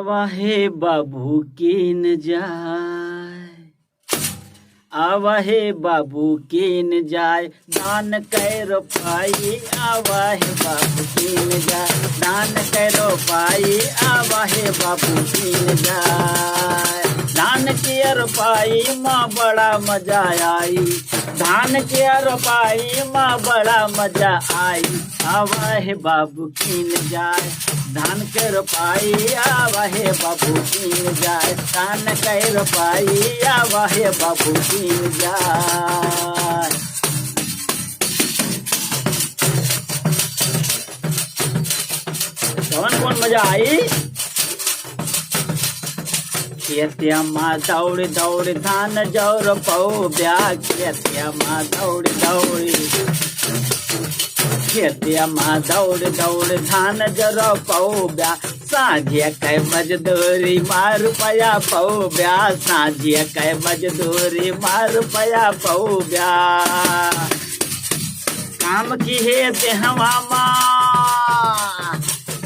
आवा हे बाबू कीन जाय, आवा हे बाबू कीन जाय, दान कैरो पाई आवा हे बाबू कीन जाय, दान कैरो पाई आवा हे बाबू कीन जाय। धान की रोपाई माँ बड़ा मजा आई, धान की रोपाई माँ बड़ा मजा आई, आवा हे बाबू कीन जाय, धान के रोपाई आवा हे बाबू कीन जाय, धान के रोपाई आवा हे बाबू कीन जाय। कौन मजा आई? खेतिया माँ दौड़ दौड़ धान जौर पौ ब्या, खेतिया माँ दौड़ दौड़, खेतिया माँ दौड़ दौड़ धान जौर पौ ब्या, साझिया कै मजदूरी मार रुपया पौ ब्या, साझिया कै मजदूरी मार रुपया पौ ब्या। काम की है देहवा माँ,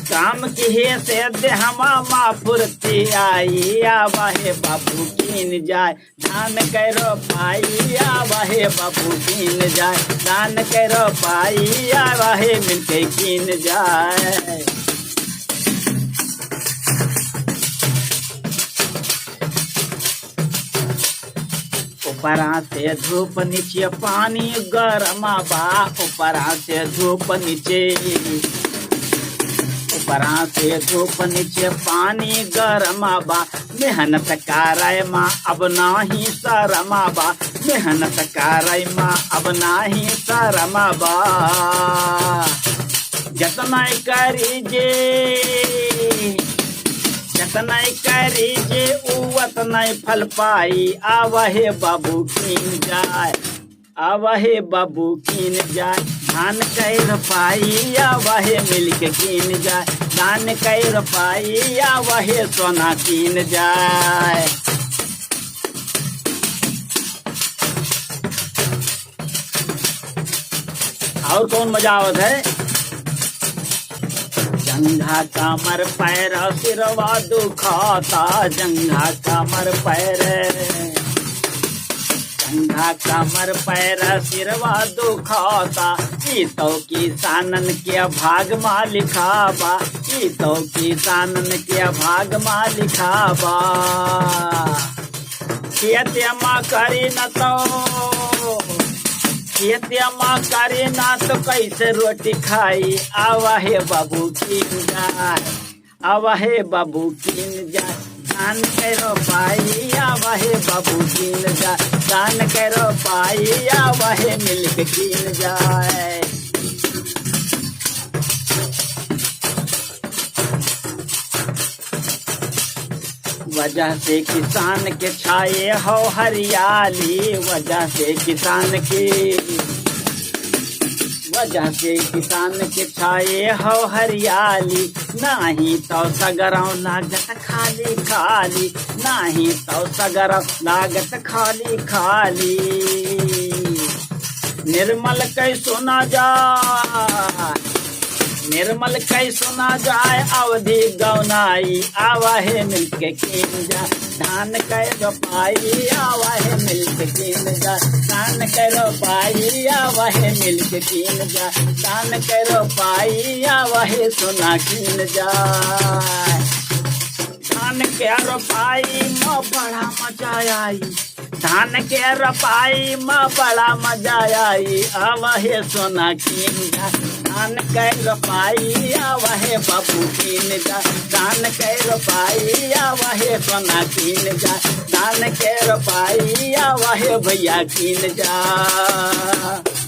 काम की हे से देहवा माँ फुर्ती आई, आवा हे बाबू कीन जाय, धान कैरो पाई आवा हे बाबू कीन जाय, धान कैरो पाई आवा हे मिलके कीन जाय। ऊपरा से धूप नीचे पानी गरमा बा, ऊपरा से धूप नीचे, ऊपरा से धूप नीचे पानी गरमा बा, मेहनत कराय माँ अब नाही शरमा बा, मेहनत कराय माँ अब नाही शरमा बा। जतना करी जे, जतना करी जे उतना फल पाई, आवा हे बाबू कीन जाय, आवा हे बाबू कीन जाय, धान कैर पाई आवा हे मिलके कीन जाय, धान कैर पाई आवा हे सोना कीन जाय। और कौन मजा आवत है? जंघा कमर पैर सिरवा दुखाता, जंघा कमर पैर, जंघा कमर पैर सिरवा दुखाता, ई तो किसानन के भाग मा लिखाबा, ई तो किसानन के भाग मा लिखाबा। खेतिया माँ करी न तो, खेतिया माँ करी ना तो कैसे रोटी खाई, आवा हे बाबू कीन जाय, आवा हे बाबू कीन जाय, धान कैरो पाई आवा हे बाबू कीन जाय, धान कैरो पाई आवा हे मिलके कीन जाय। वजह से किसान के छाए हो हरियाली, वजह से किसान की, वजह से किसान के छाए हो हरियाली, नाही तो सगरों लागत खाली खाली, नाही तो सगरों लागत खाली खाली। निर्मल कै सुना जाए, निर्मल कै सुना जाए अवधि गौनाई, आवा हे मिलके कीन जाय, धान कै रोपाई आवा हे मिलके कीन जाय, धान कै रोपाई आवा हे मिलके कीन जाय, धान कै रोपाई आवा हे सोना कीन जाय। धान के रोपाई माँ बड़ा मजा आई, धान के रोपाई माँ बड़ा मजा आई, आवा हे सोना कीन जाय, धान के रोपाई आवा हे बाबू कीन जाय, धान के रोपाई आवा हे सोना कीन जाय, धान के रोपाई आवा हे भैया कीन जाय।